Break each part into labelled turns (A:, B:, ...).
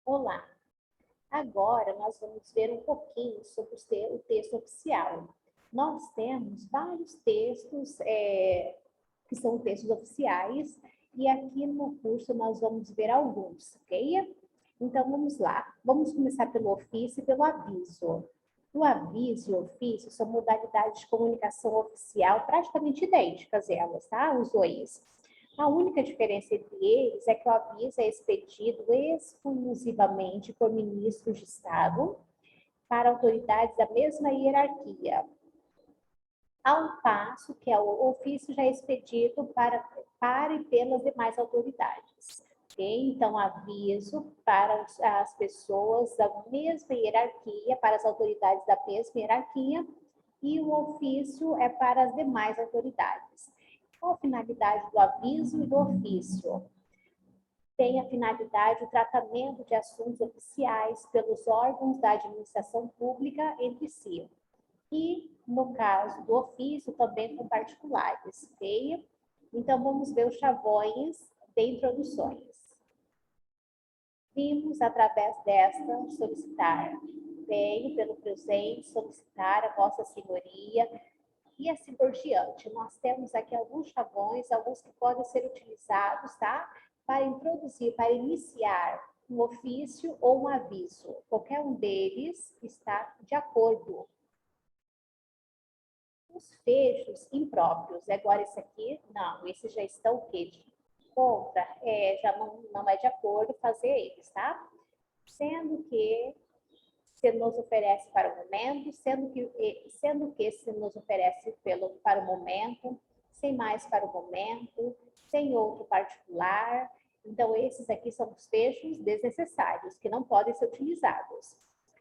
A: Olá, agora nós vamos ver um pouquinho sobre o texto oficial. Nós temos vários textos que são textos oficiais e aqui no curso nós vamos ver alguns, ok? Então vamos lá, vamos começar pelo ofício e pelo aviso. O aviso e o ofício são modalidades de comunicação oficial praticamente idênticas elas, tá? Os dois. A única diferença entre eles é que o aviso é expedido exclusivamente por ministros de Estado para autoridades da mesma hierarquia, ao passo que o ofício já é expedido para e pelas demais autoridades. Okay? Então, aviso para as pessoas da mesma hierarquia, para as autoridades da mesma hierarquia, e o ofício é para as demais autoridades. Qual a finalidade do aviso e do ofício? Tem a finalidade o tratamento de assuntos oficiais pelos órgãos da administração pública entre si. E, no caso do ofício, também com particulares, ok? Então, vamos ver os chavões de introduções. Vimos, através desta, solicitar. Venho, pelo presente, solicitar a vossa senhoria, e assim por diante. Nós temos aqui alguns chavões, alguns que podem ser utilizados, tá? Para introduzir, para iniciar um ofício ou um aviso. Qualquer um deles está de acordo. Os fechos impróprios. Agora esse aqui, não, esses já estão o quê? Contra, já não é de acordo fazer eles, tá? Sendo que se nos oferece para o momento, sendo que se nos oferece para o momento, sem mais para o momento, sem outro particular. Então, esses aqui são os fechos desnecessários, que não podem ser utilizados.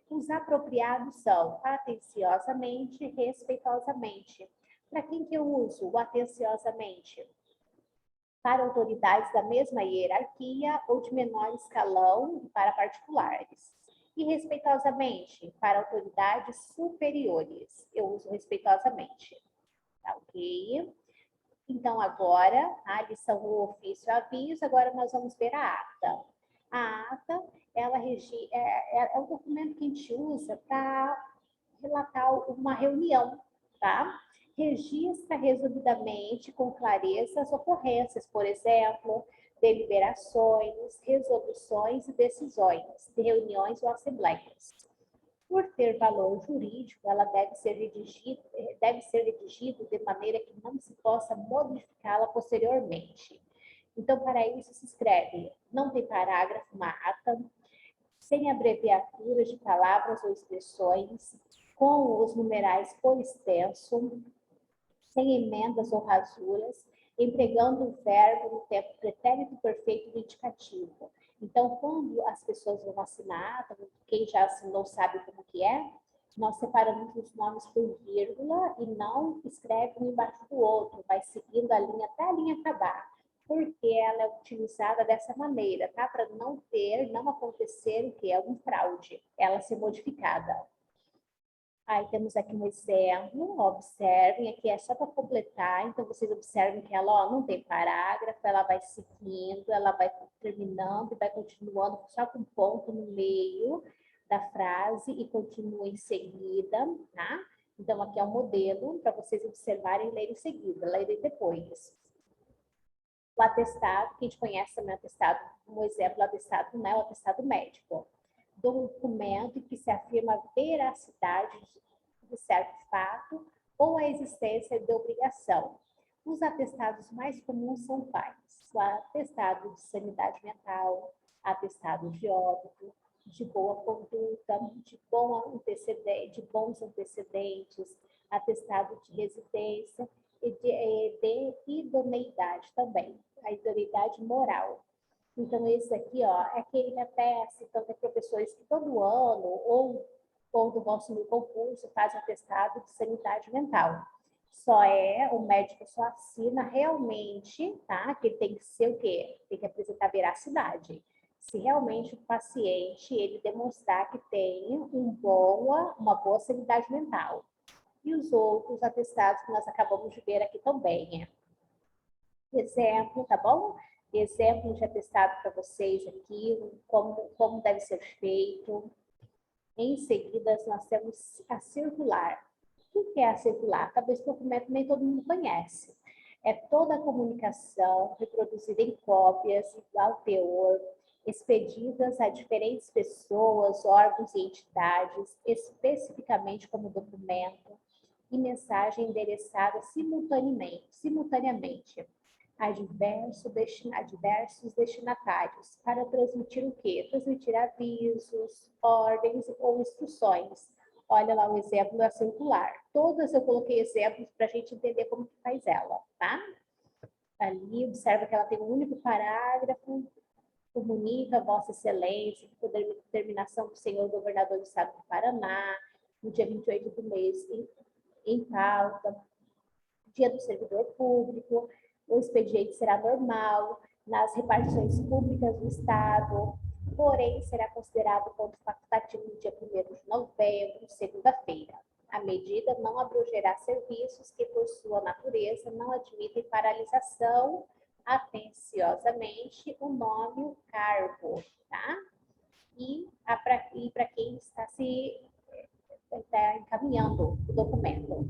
A: Os apropriados são atenciosamente, respeitosamente. Para quem que eu uso o atenciosamente? Para autoridades da mesma hierarquia ou de menor escalão e para particulares. E respeitosamente, para autoridades superiores. Eu uso respeitosamente. Tá ok? Então, agora, a lição o ofício e aviso, agora nós vamos ver a ata. A ata, ela é um documento que a gente usa para relatar uma reunião, tá? Registra resumidamente, com clareza, as ocorrências, por exemplo, deliberações, resoluções e decisões de reuniões ou assembleias. Por ter valor jurídico, ela deve ser redigida de maneira que não se possa modificá-la posteriormente. Então, para isso se escreve, não tem parágrafo na ata, sem abreviaturas de palavras ou expressões, com os numerais por extenso, sem emendas ou rasuras, empregando o verbo no tempo pretérito perfeito do indicativo. Então, quando as pessoas vão assinar, quem já assinou sabe como que é, nós separamos os nomes por vírgula e não escreve um embaixo do outro, vai seguindo a linha até a linha acabar, porque ela é utilizada dessa maneira, tá? Para não acontecer o que é um fraude, ela ser modificada. Aí temos aqui um exemplo, observem, aqui é só para completar, então vocês observem que ela não tem parágrafo, ela vai seguindo, ela vai terminando e vai continuando só com ponto no meio da frase e continua em seguida, tá? Então aqui é um modelo para vocês observarem e lerem em seguida, lerem depois. O atestado, que a gente conhece também o atestado, um exemplo, o atestado, né, o atestado médico. Documento em que se afirma a veracidade de certo fato ou a existência de obrigação. Os atestados mais comuns são quais? O atestado de sanidade mental, atestado de óbito, de boa conduta, de bons antecedentes, atestado de residência e de idoneidade também, a idoneidade moral. Então, esse aqui, ó, é aquele ateste, então tem professores que todo ano, ou quando vão assumir o concurso, fazem atestado de sanidade mental. O médico só assina realmente, tá? Que tem que ser o quê? Tem que apresentar veracidade. Se realmente o paciente, ele demonstrar que tem uma boa sanidade mental. E os outros atestados que nós acabamos de ver aqui também. Exemplo, tá bom? exemplo de atestado para vocês aqui, como deve ser feito. Em seguida, nós temos a circular. O que é a circular? Talvez esse documento nem todo mundo conhece. É toda a comunicação reproduzida em cópias, igual teor, expedidas a diferentes pessoas, órgãos e entidades, especificamente como documento, e mensagem endereçada simultaneamente a diversos destinatários, para transmitir o quê? Transmitir avisos, ordens ou instruções. Olha lá o exemplo da circular. Todas eu coloquei exemplos para a gente entender como que faz ela, tá? Ali, observa que ela tem um único parágrafo, comunica a Vossa Excelência, por determinação do senhor governador do estado do Paraná, no dia 28 do mês, em pauta, dia do servidor público, o expediente será normal nas repartições públicas do Estado, porém será considerado ponto facultativo no dia 1º de novembro, segunda-feira. A medida não abrangerá serviços que, por sua natureza, não admitem paralisação, atenciosamente, o nome e o cargo, tá? E para quem está encaminhando o documento.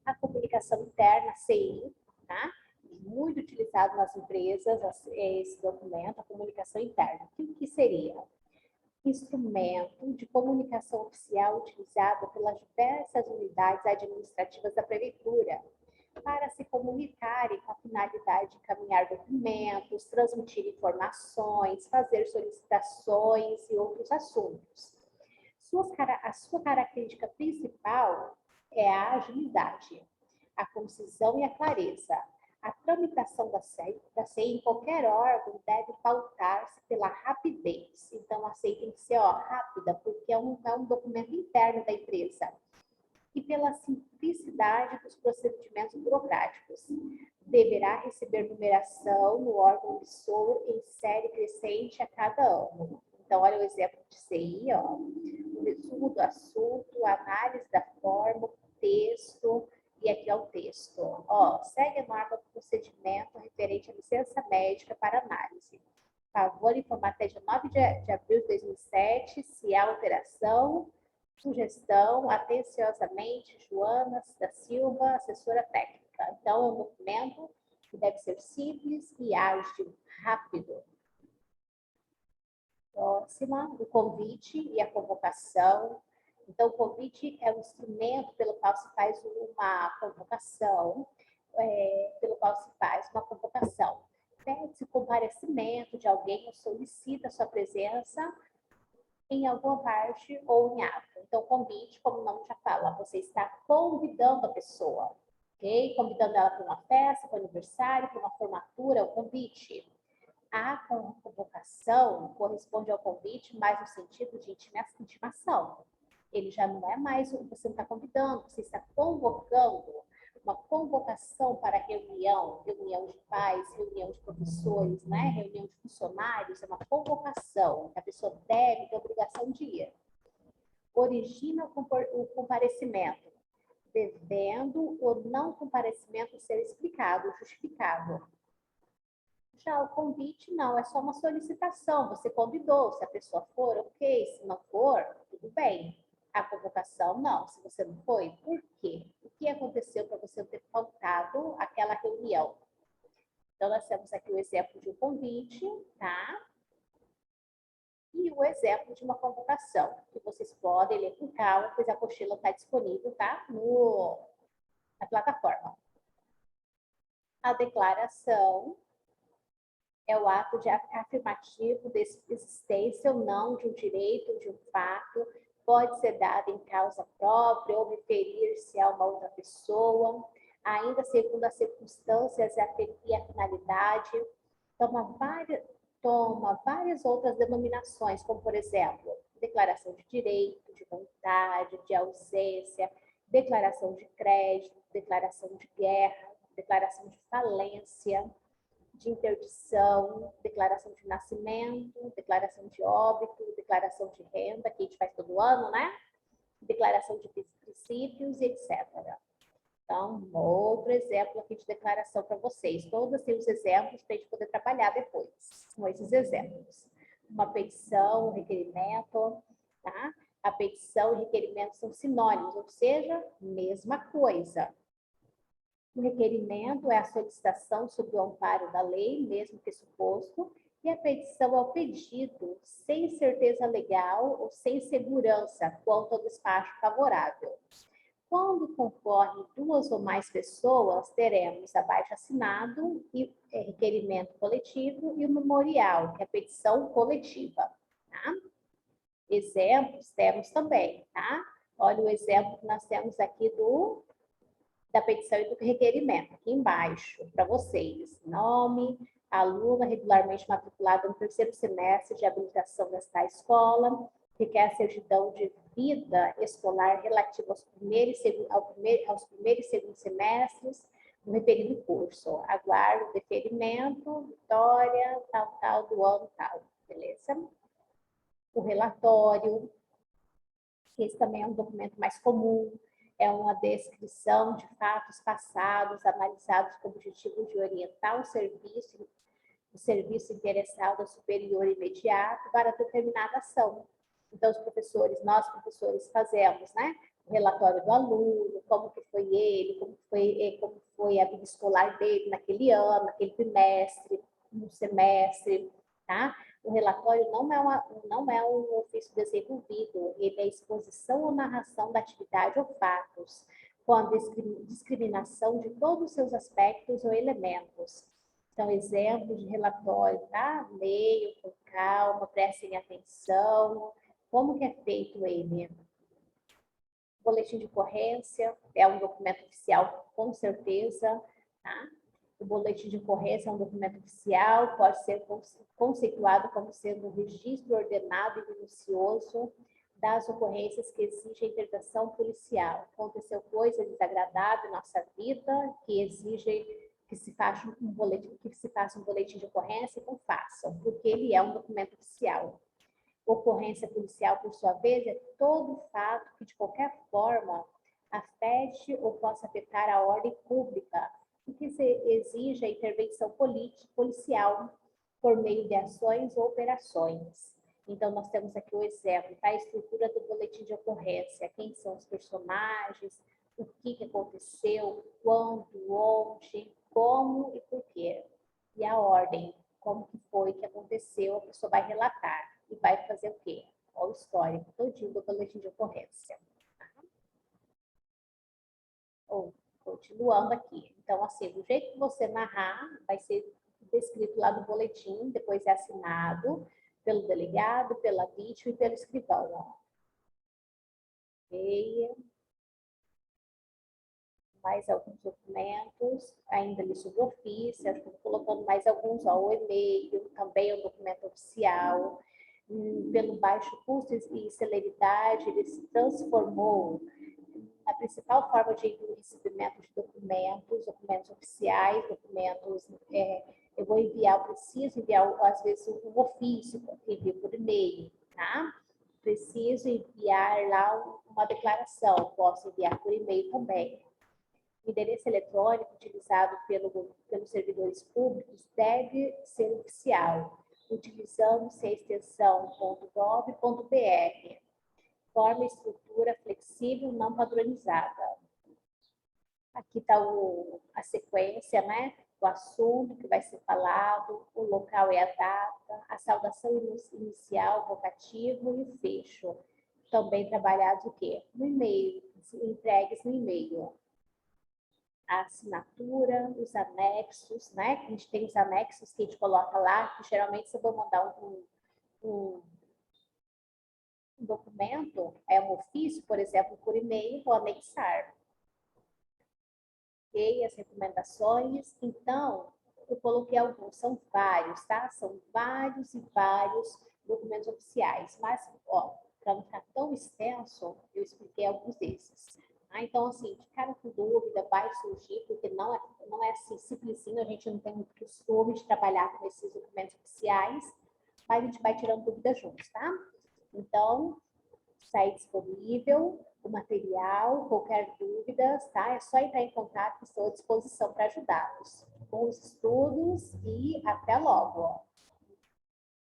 A: A comunicação interna, CI, tá? Muito utilizado nas empresas, esse documento, a comunicação interna. O que seria? Instrumento de comunicação oficial utilizado pelas diversas unidades administrativas da Prefeitura para se comunicarem com a finalidade de encaminhar documentos, transmitir informações, fazer solicitações e outros assuntos. A sua característica principal é a agilidade, a concisão e a clareza. A tramitação da CEI em qualquer órgão deve pautar-se pela rapidez. Então, a CEI tem que ser rápida, porque é um documento interno da empresa. E pela simplicidade dos procedimentos burocráticos. Deverá receber numeração no órgão emissor em série crescente a cada ano. Então, olha o exemplo de CI, o resumo do assunto, a análise da forma, o texto, e aqui é o texto. Segue a norma do procedimento referente à licença médica para análise. Favor informar até dia 9 de abril de 2007 se há alteração, sugestão, atenciosamente, Joana da Silva, assessora técnica. Então, é um documento que deve ser simples e ágil, rápido. Próxima, o convite e a convocação. Então, o convite é um instrumento pelo qual se faz uma convocação, Pede-se o comparecimento de alguém ou solicita sua presença em alguma parte ou em ato. Então, convite, como o nome já fala, você está convidando a pessoa, ok? Convidando ela para uma festa, para um aniversário, para uma formatura, o convite. A convocação corresponde ao convite, mais no sentido de intimação. Ele já não é mais, você não está convidando, você está convocando. Uma convocação para reunião de pais, reunião de professores, né? Reunião de funcionários, é uma convocação. A pessoa deve ter obrigação de ir. Origina o comparecimento, devendo o não comparecimento ser explicado, justificado. Já o convite, não, é só uma solicitação. Você convidou, se a pessoa for, ok. Se não for, tudo bem. A convocação, não. Se você não foi, por quê? O que aconteceu para você ter faltado aquela reunião? Então, nós temos aqui o exemplo de um convite, tá? E o exemplo de uma convocação, que vocês podem ler com calma, pois a apostila está disponível, tá? Na plataforma. A declaração é o ato de afirmativo de existência ou não de um direito, de um fato, pode ser dado em causa própria ou referir-se a uma outra pessoa, ainda segundo as circunstâncias e a finalidade, toma várias outras denominações, como, por exemplo, declaração de direito, de vontade, de ausência, declaração de crédito, declaração de guerra, declaração de falência, de interdição, declaração de nascimento, declaração de óbito, declaração de renda, que a gente faz todo ano, né? Declaração de princípios, etc. Então, outro exemplo aqui de declaração para vocês. Todos têm os exemplos para a gente poder trabalhar depois com esses exemplos. Uma petição, um requerimento, tá? A petição e o requerimento são sinônimos, ou seja, mesma coisa. O requerimento é a solicitação sob o amparo da lei, mesmo que suposto, e a petição é o pedido sem certeza legal ou sem segurança quanto ao despacho favorável. Quando concorrem duas ou mais pessoas, teremos abaixo-assinado e requerimento coletivo e o memorial, que é a petição coletiva. Tá? Exemplos temos também, tá? Olha o exemplo que nós temos aqui da petição e do requerimento, aqui embaixo, para vocês. Nome, aluna regularmente matriculada no 3º semestre de habilitação desta escola, que quer a certidão de vida escolar relativa aos primeiros e segundo semestres do referido curso. Aguardo o deferimento, Vitória, tal, do ano tal. Beleza? O relatório, esse também é um documento mais comum, é uma descrição de fatos passados, analisados com o objetivo de orientar o serviço interessado ao superior imediato para determinada ação. Então, nós professores fazemos, né? O relatório do aluno, como que foi ele, como foi a vida escolar dele naquele ano, naquele trimestre, no semestre, tá? O relatório não é um ofício desenvolvido, ele é exposição ou narração da atividade ou fatos, com a discriminação de todos os seus aspectos ou elementos. Então, exemplos de relatório, tá? Leiam com calma, prestem atenção. Como que é feito ele? Boletim de ocorrência é um documento oficial, com certeza, tá? O boletim de ocorrência é um documento oficial, pode ser conceituado como sendo um registro ordenado e minucioso das ocorrências que exigem intervenção policial. Aconteceu coisa desagradável em nossa vida, que exige que se faça um boletim de ocorrência, então façam, porque ele é um documento oficial. Ocorrência policial, por sua vez, é todo fato que, de qualquer forma, afete ou possa afetar a ordem pública e que se exija a intervenção policial por meio de ações ou operações. Então, nós temos aqui o exemplo, tá? A estrutura do boletim de ocorrência, quem são os personagens, o que aconteceu, quando, onde, como e por quê. E a ordem, como que foi que aconteceu, a pessoa vai relatar. E vai fazer o quê? Olha o histórico todinho do boletim de ocorrência. Continuando aqui. Então, assim, do jeito que você narrar, vai ser descrito lá no boletim, depois é assinado pelo delegado, pela vítima e pelo escrivão. Ó. Ok. Mais alguns documentos, ainda ali sobre ofício, estou colocando mais alguns, ó, o e-mail, também é um documento oficial. Pelo baixo custo e celeridade, ele se transformou na principal forma de recebimento de documentos oficiais, eu vou enviar, eu preciso enviar, às vezes, um ofício, envio por e-mail, tá? Preciso enviar lá uma declaração, posso enviar por e-mail também. O endereço eletrônico utilizado pelos servidores públicos deve ser oficial, utilizando-se a extensão .gov.br, forma e estrutura flexível não padronizada. Aqui está a sequência, né? O assunto que vai ser falado, o local e a data, a saudação inicial, vocativo e o fecho. Também trabalhados o quê? No e-mail, entregues no e-mail. A assinatura, os anexos, né? A gente tem os anexos que a gente coloca lá, que geralmente você vai mandar um documento, um ofício, por exemplo, por e-mail, vou anexar. Ok? As recomendações. Então, eu coloquei alguns, são vários, tá? São vários e vários documentos oficiais. Mas, ó, para não ficar tão extenso, eu expliquei alguns desses. Então, assim, ficaram com dúvida, vai surgir, porque não é assim simplesinho, a gente não tem muito costume de trabalhar com esses documentos oficiais, mas a gente vai tirando dúvidas juntos, tá? Então, Está aí disponível o material, qualquer dúvida, tá? É só entrar em contato, estou à disposição para ajudá-los. Bons estudos e até logo!